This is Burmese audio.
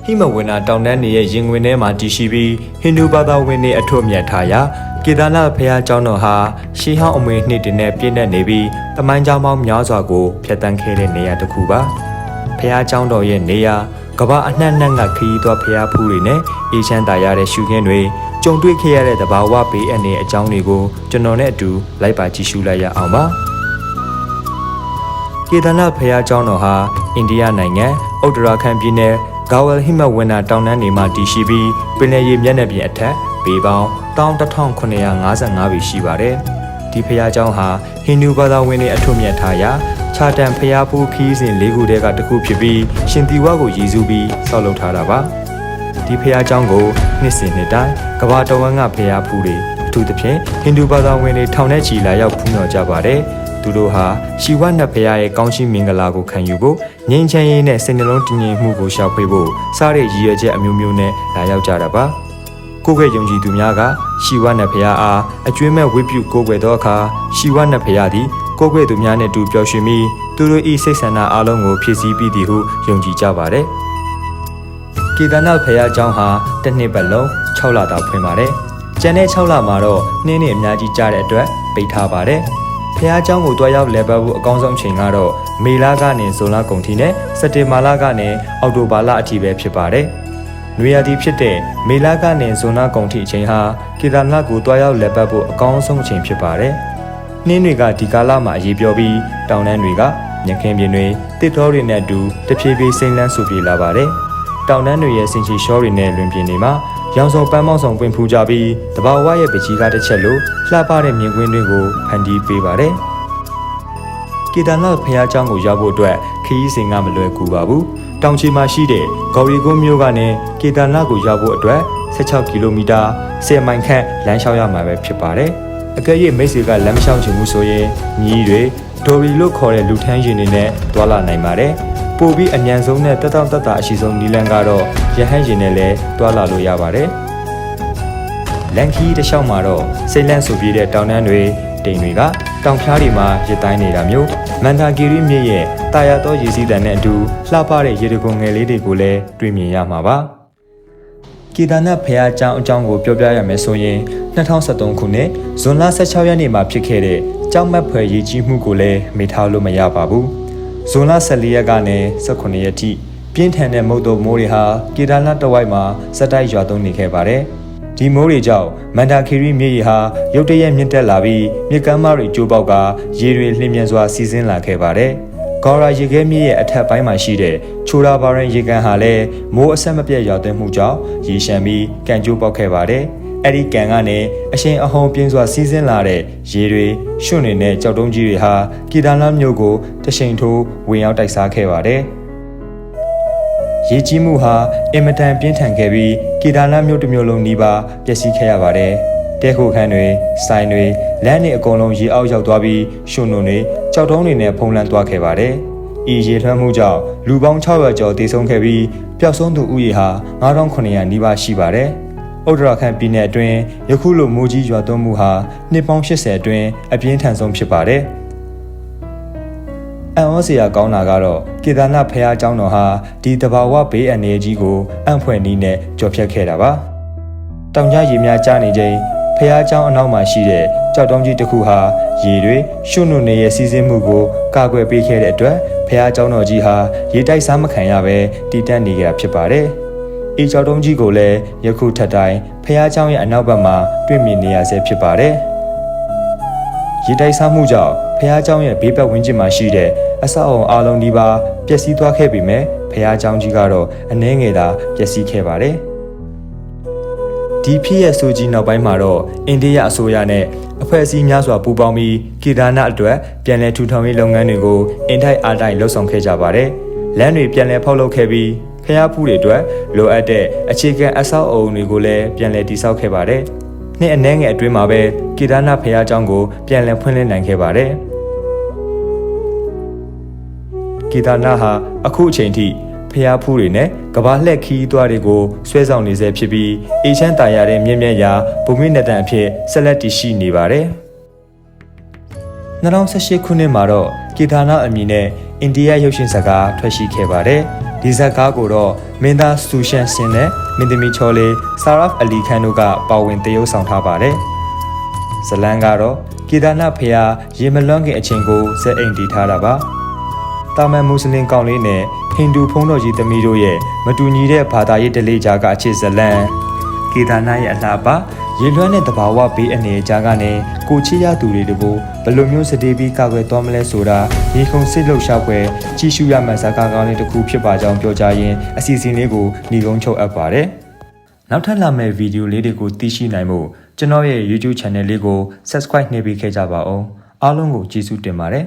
ဟိမဝနာတောင်တန်းနေရဲ့ရင်ဝင်ထဲမှာတည်ရှိပြီးဟိန္ဒူဘာသာဝင်တွေအထွတ်အမြတ်ထားရာကေဒါနာဘုရားကျောင်းတော်ဟာရှေးဟောင်းအမွေနှစ်တွေနဲ့ပြည့်နှက်နေပြီးတမိုင်းကျောင်းပေါင်းများစွာကိုဖျက်ဆီးခဲ့တဲ့နေရာတစ်ခုပါဘုရားကျောင်းတော်ရဲ့နေရာကမ္ဘာအနှံ့နှံ့ကခရီးသွားဘုရားဖူးတွေနဲ့အေးချမ်းသာရတဲ့ရှုခင်းတွေကြုံတွေ့ခဲ့ရတဲ့တဘာဝဘေးအန္တရာယ်အကြောင်းတွေကိုကျွန်တော်နဲ့အတူလိုက်ပါကြည့်ရှုလိုက်ရအောင်ပါကေဒါနာဘုရားကျောင်းတော်ဟာအိန္ဒိယနိုင်ငံဥတ္တရာခန်ပြည်နယ်ဂါဝယ်ဟိမဝနာတောင်တန်းတွေမှာတည်ရှိပြီးပင်လယ်ရေမျက်နှာပြင်အထက်ပေပေါင်း11955ပေရှိပါတယ်ဒီဘုရားကျောင်းဟာဟိန္ဒူဘာသာဝင်တွေအထွတ်မြတ်ထားရာခြာတန်ဘုရားဖူးခီးစဉ်၄ခုတည်းကတစ်ခုဖြစ်ပြီးရှင်သီဝကိုရည်စူးပြီးဆောက်လုပ်ထားတာပါဒီဘုရားကျောင်းကိုနှစ်စဉ်နှစ်တိုင်းကမ္ဘာတော်ဝန်ကဘုရားဖူးတွေအထူးသဖြင့်ဟိန္ဒူဘာသာဝင်တွေထောင်ထဲချီလာရောက်ဖူးမြော်ကြပါတယ်သူတို့ဟာရှီဝနတ်ဘုရားရဲ့ကောင်းချီးမင်္ဂလာကိုခံယူဖို့ငြိမ်းချမ်းရေးနဲ့စိတ်နှလုံးတည်ငြိမ်မှုကိုရှာဖွေဖို့စားတဲ့ရည်ရွယ်ချက်အမျိုးမျိုးနဲ့လာရောက်ကြတာပါကိုယ်ကယုံကြည်သူများကရှီဝနတ်ဘုရားအားအကျွေးမဲ့ဝိပုကိုယ်ွယ်သောအခါရှီဝနတ်ဘုရားသည်ကိုယ်ွယ်သူများနဲ့တူပျော်ရွှင်ပြီးသူတို့၏စိတ်ဆန္ဒအလုံးကိုဖြည့်ဆည်းပြီးသည်ဟုယုံကြည်ကြပါတယ်ကေဒါနာဘုရားကျောင်းဟာတစ်နှစ်ပတ်လုံး6လတာဖွင့်ပါတယ်ကျန်တဲ့6လမှာတော့နှင်းနဲ့အများကြီးကြားတဲ့အတွက်ပိတ်ထားပါတယ်ဖះเจ้าကိုတွားရောက်လည်ပတ်ဖို့အကောင်းဆုံးချိန်ကတော့မေလကနေဇွန်လကုန်ထိနဲ့စက်တင်ဘာလကနေအောက်တိုဘာလအထိပဲဖြစ်ပါတယ်။နွေရာသီဖြစ်တဲ့မေလကနေဇွန်လကုန်ထိအချိန်ဟာကေဒါနာကိုတွားရောက်လည်ပတ်ဖို့အကောင်းဆုံးအချိန်ဖြစ်ပါတယ်။နှင်းတွေကဒီကာလမှာအရေးပြောပြီးတောင်တန်းတွေကညခင်းပြင်းတွေတစ်တော်တွေနဲ့အတူတဖြည်းဖြည်းစိမ့်လန်းဆူပြေလာပါတယ်။တောင်တန်းတွေရဲ့စင်ချီရှောတွေနဲ့လွင်ပြင်တွေမှာရောင်စုံပန်းမောက်ဆောင်ပွင့်ဖူးကြပြီးတဘာဝရဲ့ပကြီးကားတစ်ချက်လိုလှပတဲ့မြင်ကွင်းတွေကိုဖန်တီးပေးပါတယ်။ကေဒါနာဘုရားကျောင်းကိုရောက်ဖို့အတွက်ခရီးစဉ်ကမလွယ်ကူပါဘူး။တောင်ချီမှာရှိတဲ့ဂေါ်ရီကုန်းမြို့ကနေကေဒါနာကိုရောက်ဖို့အတွက်16ကီလိုမီတာ10မိုင်ခန့်လမ်းလျှောက်ရမှာပဲဖြစ်ပါတယ်။အကယ်၍မိတ်ဆွေကလမ်းမလျှောက်ချင်ဘူးဆိုရင်မြီးတွေဒိုရီလို့ခေါ်တဲ့လူထမ်းရင်တွေနဲ့တွာလာနိုင်ပါတယ်။ပိုပြီးအမြန်ဆုံးနဲ့တက်တောင့်တက်တာအရှိဆုံးနီလန်ကတော့ရဟန်းရင်နဲ့လည်းတွာလာလို့ရပါတယ်။လန်ခီတစ်လျှောက်မှာတော့စိတ်လန့်ဆူပြေးတဲ့တောင်တန်းတွေတိမ်တွေကတောင်ဖျားတွေမှာရစ်တိုင်းနေတာမျိုးမန္တာဂီရီမြစ်ရဲ့တာယာသောရေစီးတန်နဲ့အတူလှပတဲ့ရေတကုံငယ်လေးတွေကိုလည်းတွေ့မြင်ရမှာပါ။ကေဒါနာဘုရားကျောင်းအကြောင်းကိုပြောပြရမယ်ဆိုရင်2013ခုနှစ်ဇွန်လ16ရက်နေ့မှာဖြစ်ခဲ့တဲ့ကျောင်းမက်ဖွယ်ရေကြီးမှုကိုလည်းမေ့ထားလို့မရပါဘူး။ဇွန်လ14ရက်ကနေ18ရက်ထိပြင်းထန်တဲ့မုတ်တုံမိုးတွေဟာကေဒါနာတဝိုက်မှာစက်တိုက်ရွာသွန်းနေခဲ့ပါတယ်။ဒီမိုးတွေကြောင့်မန္တာခီရီမြစ်ရေဟာရုတ်တရက်မြင့်တက်လာပြီးမြစ်ကမ်းမတွေကျိုးပေါက်ကရေတွေလျင်မြန်စွာစီးဆင်းလာခဲ့ပါတယ်။ဂေါ်ရာရေခဲမြစ်ရဲ့အထက်ပိုင်းမှာရှိတဲ့ချိုရာဘာရင်ရေကန်ဟာလည်းမိုးအဆက်မပြတ်ရွာသွန်းမှုကြောင့်ရေရှမ်းပြီးကန်ကျိုးပေါက်ခဲ့ပါတယ်။အဲ့ဒီကန်ကနေအရှင်အဟုန်ပြင်းစွာစီးဆင်းလာတဲ့ရေတွေရွှွန့်နေတဲ့ကြောက်တုံးကြီးတွေဟာကေဒါနာမြို့ကိုတရှိန်ထိုးဝင်ရောက်တိုက်စားခဲ့ပါတယ်။ရေကြီးမှုဟာအင်မတန်ပြင်းထန်ခဲ့ပြီးကေဒါနာမြို့တစ်မြို့လုံးနီးပါးပျက်စီးခဲ့ရပါတယ်။တဲခိုခန်းတွေဆိုင်တွေလမ်းတွေအကုန်လုံးရေအောက်ရောက်သွားပြီးရွှွန့်တွေကြောက်တုံးတွေနဲ့ဖုံးလွှမ်းသွားခဲ့ပါတယ်။ဤရေထွန်းမှုကြောင့်လူပေါင်း600ကျော်သေဆုံးခဲ့ပြီးပျောက်ဆုံးသူဦးရေဟာ9900နီးပါးရှိပါတယ်။ဥတ္တရာခန်ပြည်နယ်အတွင်းယခုလိုမိုးကြီးရွာသွန်းမှုဟာနှစ်ပေါင်း80အတွင်းအပြင်းထန်ဆုံးဖြစ်ပါတယ်။အံ့ဩစရာကောင်းတာကတော့ကေဒါနာဘုရားကျောင်းတော်ဟာဒီတဘာဝဘေးအန္တရာယ်ကြီးကိုအံ့ဖွယ်နည်းနဲ့ကျော်ဖြတ်ခဲ့တာပါ။တောင်ကြားရေများကျနေချိန်ဘုရားကျောင်းအနောက်မှာရှိတဲ့ကြောက်တုံးကြီးတစ်ခုဟာရေတွေရွှွန့်နေရဲ့စီးဆင်းမှုကိုကာကွယ်ပေးခဲ့တဲ့အတွက်ဘုရားကျောင်းတော်ကြီးဟာရေတိုက်စားမခံရဘဲတည်တံ့နေကြဖြစ်ပါတယ်။ဤကြောက်တုံးကြီးကိုလည်းယခုထက်တိုင်းဖះเจ้าရဲ့အနောက်ဘက်မှာတွေ့မြင်နေရဆဲဖြစ်ပါတယ်။ရေတိုက်စားမှုကြောင့်ဖះเจ้าရဲ့ဘေးပတ်ဝန်းကျင်မှာရှိတဲ့အဆောက်အအုံအလုံးဒီပါပျက်စီးသွားခဲ့ပေမဲ့ဖះเจ้าကြီးကတော့အနှဲငယ်သာပျက်စီးခဲ့ပါတယ်။ဒီဖြစ်ရဆိုကြီးနောက်ပိုင်းမှာတော့အိန္ဒိယအစိုးရနဲ့အဖွဲ့အစည်းများစွာပူးပေါင်းပြီးကေဒါနာအတွက်ပြန်လည်ထူထောင်ရေးလုပ်ငန်းတွေကိုအင်တိုက်အားတိုက်လှုပ်ဆောင်ခဲ့ကြပါတယ်။လမ်းတွေပြန်လည်ဖောက်လုပ်ခဲ့ပြီးဖះဖူးတွေအတွက်လိုအပ်တဲ့အခြေခံအဆောက်အအုံတွေကိုလည်းပြန်လည်တည်ဆောက်ခဲ့ပါတယ်။နှစ်အနည်းငယ်အတွင်းမှာပဲကေဒါနာဖះကျောင်းကိုပြန်လည်ဖွင့်လှစ်နိုင်ခဲ့ပါတယ်။ကေဒါနာဟာအခုအချိန်ထိဖះဖူးတွေနဲ့ကဘာလှက်ခီးသွားတွေကိုဆွဲဆောင်နေဆဲဖြစ်ပြီးအေချမ်းတာရတဲ့မြင့်မြတ်ရာဘုံမိနတန်အဖြစ်ဆက်လက်တည်ရှိနေပါတယ်။2018ခုနှစ်မှာတော့ကေဒါနာအမည်နဲ့အိန္ဒိယရုပ်ရှင်ဇာတ်ကားထွက်ရှိခဲ့ပါတယ်။ ဒီဇက်ကားကိုတော့မင်းသားဆူရှန်စင်နဲ့မင်းသမီးချောလေးဆာရာဖ်အလီခန်တို့ကပါဝင်သရုပ်ဆောင်ထားပါတယ်ဇလန်ကတော့ကေဒါနာဖျားရေမလွန်းခင်အချိန်ကိုဇက်အိမ်တည်ထားတာပါတာမန်မွတ်စလင်ကောင်လေးနဲ့ဟိန္ဒူဘုန်းတော်ကြီးသမီးတို့ရဲ့မတူညီတဲ့ဘာသာရေးဓလေ့ကြားကအချစ်ဇလန်ကေဒါနာရဲ့အလှပရေလွှမ်းတဲ့တဘာဝဘေးအနေကြားကနေကိုချစ်ရသူတွေတကူဘယ်လိုမျိုးစတေးပြီးကာကွယ်သွားမလဲဆိုတာရေခုံစစ်လှုပ်ရှားပွဲကြီးရှုရမှန်စကားကောင်းလေးတစ်ခုဖြစ်ပါကြောင်းပြောကြားရင်းအစီအစဉ်လေးကိုညီကုန်းချုပ်အပ်ပါတယ်နောက်ထပ်လာမယ့်ဗီဒီယိုလေးတွေကိုသိရှိနိုင်မှုကျွန်တော်ရဲ့ YouTube Channel လေးကို Subscribe နှိပ်ပေးခဲ့ကြပါဦးအားလုံးကိုကျေးဇူးတင်ပါတယ်